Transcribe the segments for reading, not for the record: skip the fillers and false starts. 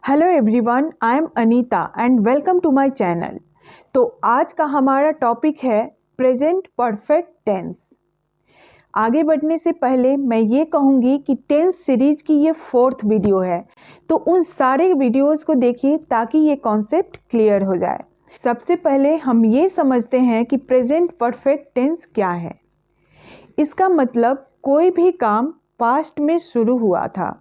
Hello everyone, I am Anita and welcome to my channel. तो आज का हमारा टॉपिक है प्रेजेंट परफेक्ट टेंस। आगे बढ़ने से पहले मैं ये कहूँगी कि टेंस सीरीज की ये 4th वीडियो है, तो उन सारे वीडियोस को देखिए ताकि ये कॉन्सेप्ट क्लियर हो जाए। सबसे पहले हम ये समझते हैं कि प्रेजेंट परफेक्ट टेंस क्या है। इसका मतलब कोई भी काम पास्ट में शुरू हुआ था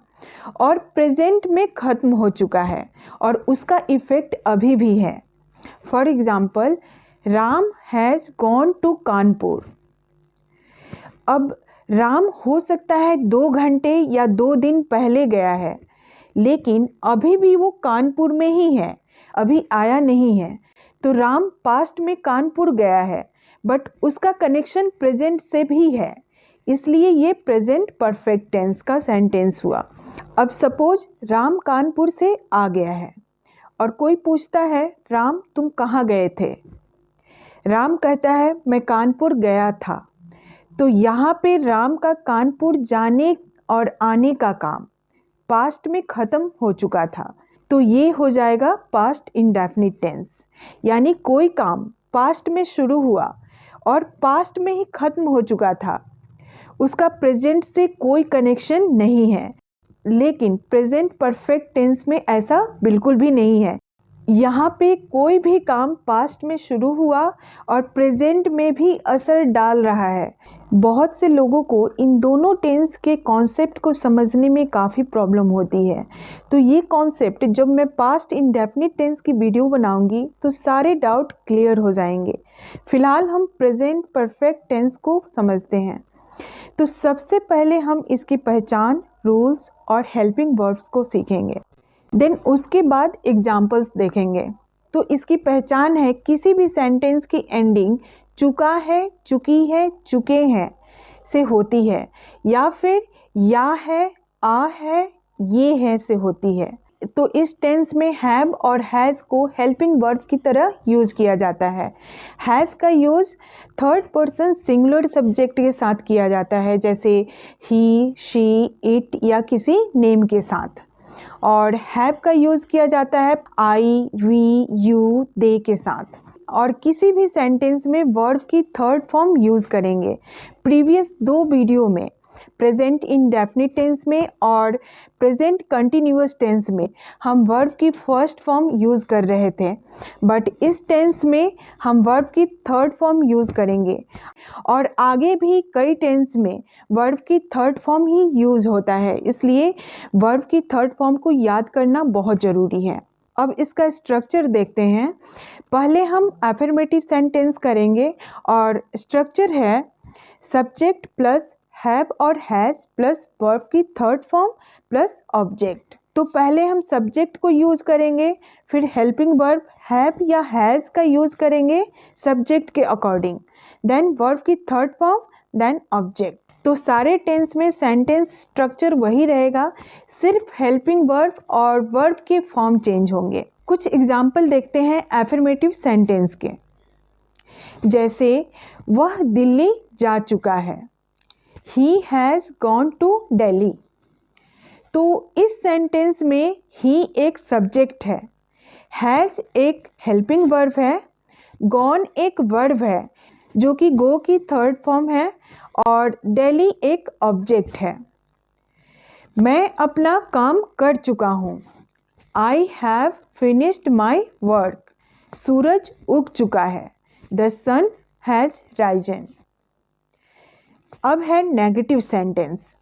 और प्रेजेंट में ख़त्म हो चुका है और उसका इफ़ेक्ट अभी भी है। For example, Ram has gone to Kanpur. अब राम हो सकता है 2 घंटे या 2 दिन पहले गया है, लेकिन अभी भी वो कानपुर में ही है, अभी आया नहीं है। तो राम पास्ट में कानपुर गया है, बट उसका कनेक्शन प्रेजेंट से भी है, इसलिए ये प्रेजेंट परफेक्ट टेंस का सेंटेंस हुआ। अब सपोज राम कानपुर से आ गया है और कोई पूछता है, राम तुम कहाँ गए थे? राम कहता है, मैं कानपुर गया था। तो यहाँ पे राम का कानपुर जाने और आने का काम पास्ट में ख़त्म हो चुका था, तो ये हो जाएगा पास्ट इंडेफिनिट टेंस। यानी कोई काम पास्ट में शुरू हुआ और पास्ट में ही ख़त्म हो चुका था, उसका प्रेजेंट से कोई कनेक्शन नहीं है। लेकिन प्रेजेंट परफेक्ट टेंस में ऐसा बिल्कुल भी नहीं है। यहाँ पे कोई भी काम पास्ट में शुरू हुआ और प्रेजेंट में भी असर डाल रहा है। बहुत से लोगों को इन दोनों टेंस के कॉन्सेप्ट को समझने में काफ़ी प्रॉब्लम होती है। तो ये कॉन्सेप्ट जब मैं पास्ट इंडेफिनिट टेंस की वीडियो बनाऊंगी तो सारे डाउट क्लियर हो जाएंगे। फिलहाल हम प्रेजेंट परफेक्ट टेंस को समझते हैं। तो सबसे पहले हम इसकी पहचान, रूल्स और हेल्पिंग वर्ब्स को सीखेंगे। देन उसके बाद एग्जाम्पल्स देखेंगे। तो इसकी पहचान है किसी भी सेंटेंस की एंडिंग चुका है, चुकी है, चुके हैं से होती है, या फिर या है, आ है, ये है से होती है। तो इस टेंस में हैव और हैज़ को हेल्पिंग वर्ब की तरह यूज़ किया जाता है। हैज़ का use third person singular subject के साथ किया जाता है, जैसे ही, शी, इट या किसी नेम के साथ। और हैव का यूज़ किया जाता है आई, वी, यू, दे के साथ। और किसी भी सेंटेंस में वर्ब की थर्ड फॉर्म यूज़ करेंगे। प्रीवियस 2 वीडियो में प्रेजेंट इंडेफिनिट टेंस में और प्रेजेंट कंटिन्यूअस टेंस में हम वर्ब की फर्स्ट फॉर्म यूज़ कर रहे थे, बट इस टेंस में हम वर्ब की थर्ड फॉर्म यूज़ करेंगे। और आगे भी कई टेंस में वर्ब की थर्ड फॉर्म ही यूज़ होता है, इसलिए वर्ब की थर्ड फॉर्म को याद करना बहुत ज़रूरी है। अब इसका स्ट्रक्चर देखते हैं। पहले हम अफर्मेटिव सेंटेंस करेंगे और स्ट्रक्चर है सब्जेक्ट प्लस हैव और हैज़ प्लस वर्ब की थर्ड फॉर्म प्लस ऑब्जेक्ट। तो पहले हम सब्जेक्ट को यूज़ करेंगे, फिर हेल्पिंग वर्ब हैव या हैज़ का यूज़ करेंगे सब्जेक्ट के अकॉर्डिंग, देन वर्ब की थर्ड फॉर्म, देन ऑब्जेक्ट। तो सारे टेंस में सेंटेंस स्ट्रक्चर वही रहेगा, सिर्फ हेल्पिंग वर्ब और वर्ब के फॉर्म चेंज होंगे। कुछ एग्जाम्पल देखते हैं एफर्मेटिव सेंटेंस के, जैसे वह दिल्ली जा चुका है, he has gone to Delhi. तो इस सेंटेंस में ही एक सब्जेक्ट है, हैज़ एक हेल्पिंग वर्ब है, गॉन एक वर्ब है जो कि गो की थर्ड फॉर्म है, और दिल्ली एक ऑब्जेक्ट है। मैं अपना काम कर चुका हूँ, I have finished my work. सूरज उग चुका है, द सन हैज़ राइजन। अब है नेगेटिव सेंटेंस।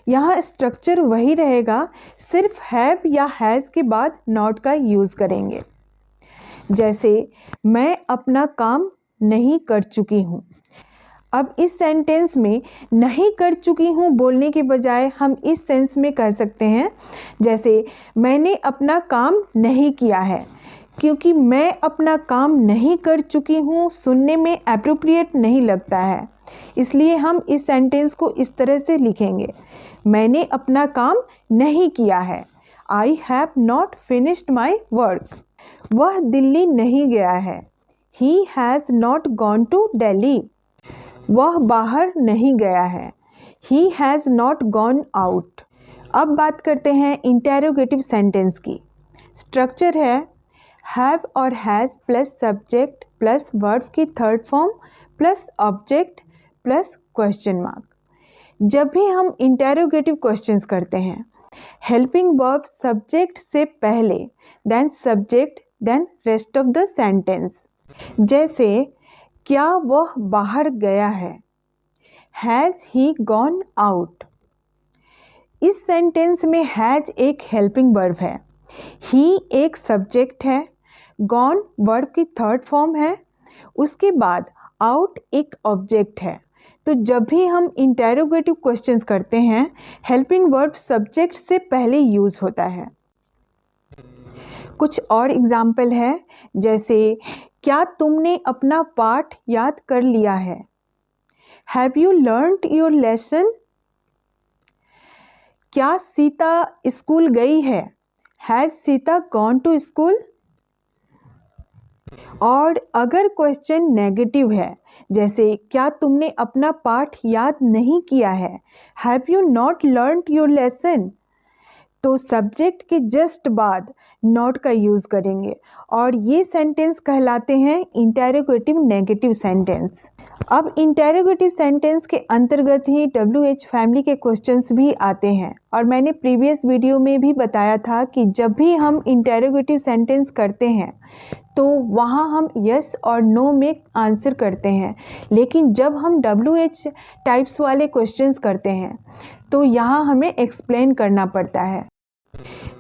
यहाँ स्ट्रक्चर वही रहेगा, सिर्फ हैव या हैज़ के बाद नॉट का यूज़ करेंगे। जैसे मैं अपना काम नहीं कर चुकी हूँ। अब इस सेंटेंस में नहीं कर चुकी हूँ बोलने के बजाय हम इस सेंस में कह सकते हैं, जैसे मैंने अपना काम नहीं किया है। क्योंकि मैं अपना काम नहीं कर चुकी हूँ सुनने में एप्रोप्रिएट नहीं लगता है, इसलिए हम इस सेंटेंस को इस तरह से लिखेंगे, मैंने अपना काम नहीं किया है, I have not finished my work. वह दिल्ली नहीं गया है, he has not gone to Delhi. वह बाहर नहीं गया है, he has not gone out. अब बात करते हैं इंटेरोगेटिव सेंटेंस की। स्ट्रक्चर है हैव और has plus subject plus verb की third form plus object plus question mark. जब भी हम इंटेरोगेटिव क्वेश्चंस करते हैं, हेल्पिंग वर्ब सब्जेक्ट से पहले, then subject, then rest of the sentence. जैसे क्या वह बाहर गया है, हैज़ ही गॉन आउट। इस सेंटेंस में हैज़ एक हेल्पिंग वर्ब है, ही एक सब्जेक्ट है, गॉन वर्ब की थर्ड फॉर्म है, उसके बाद आउट एक ऑब्जेक्ट है। तो जब भी हम इंटेरोगेटिव क्वेश्चंस करते हैं, हेल्पिंग वर्ब सब्जेक्ट से पहले यूज़ होता है। कुछ और एग्जाम्पल है, जैसे क्या तुमने अपना पाठ याद कर लिया है, have you learned your lesson. क्या सीता स्कूल गई है, has Sita gone to school. और अगर क्वेश्चन नेगेटिव है, जैसे क्या तुमने अपना पाठ याद नहीं किया है, have you not learned your lesson, तो सब्जेक्ट के जस्ट बाद नॉट का यूज़ करेंगे और ये सेंटेंस कहलाते हैं इंटेरोगेटिव नेगेटिव सेंटेंस। अब इंटेरोगेटिव सेंटेंस के अंतर्गत ही WH फैमिली के क्वेश्चंस भी आते हैं और मैंने प्रीवियस वीडियो में भी बताया था कि जब भी हम इंटेरोगेटिव सेंटेंस करते हैं तो वहाँ हम यस और नो में आंसर करते हैं, लेकिन जब हम WH टाइप्स वाले क्वेश्चंस करते हैं तो यहाँ हमें एक्सप्लेन करना पड़ता है।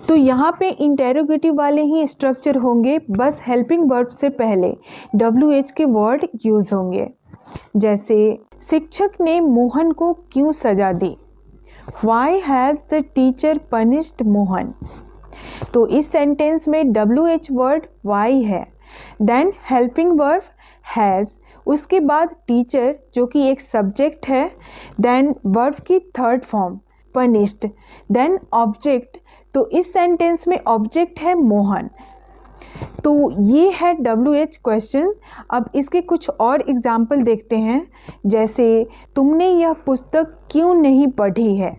तो यहाँ पे इंटेरोगेटिव वाले ही स्ट्रक्चर होंगे, बस हेल्पिंग वर्ब से पहले WH के वर्ड यूज़ होंगे। जैसे शिक्षक ने मोहन को क्यों सजा दी, Why has the teacher punished Mohan. तो इस सेंटेंस में WH वर्ड why है, देन हेल्पिंग वर्ब हैज़, उसके बाद टीचर जो कि एक सब्जेक्ट है, देन वर्ब की third form punished, then object. तो इस सेंटेंस में ऑब्जेक्ट है मोहन। तो ये है WH क्वेश्चन। अब इसके कुछ और एग्जाम्पल देखते हैं, जैसे तुमने यह पुस्तक क्यों नहीं पढ़ी है,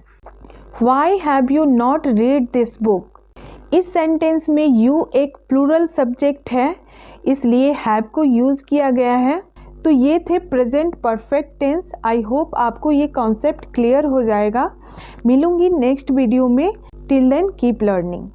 Why have you not read this book। इस सेंटेंस में you एक प्लूरल सब्जेक्ट है, इसलिए have को यूज़ किया गया है। तो ये थे present perfect tense. I hope आपको ये कॉन्सेप्ट क्लियर हो जाएगा। मिलूंगी नेक्स्ट वीडियो में। Till then keep learning.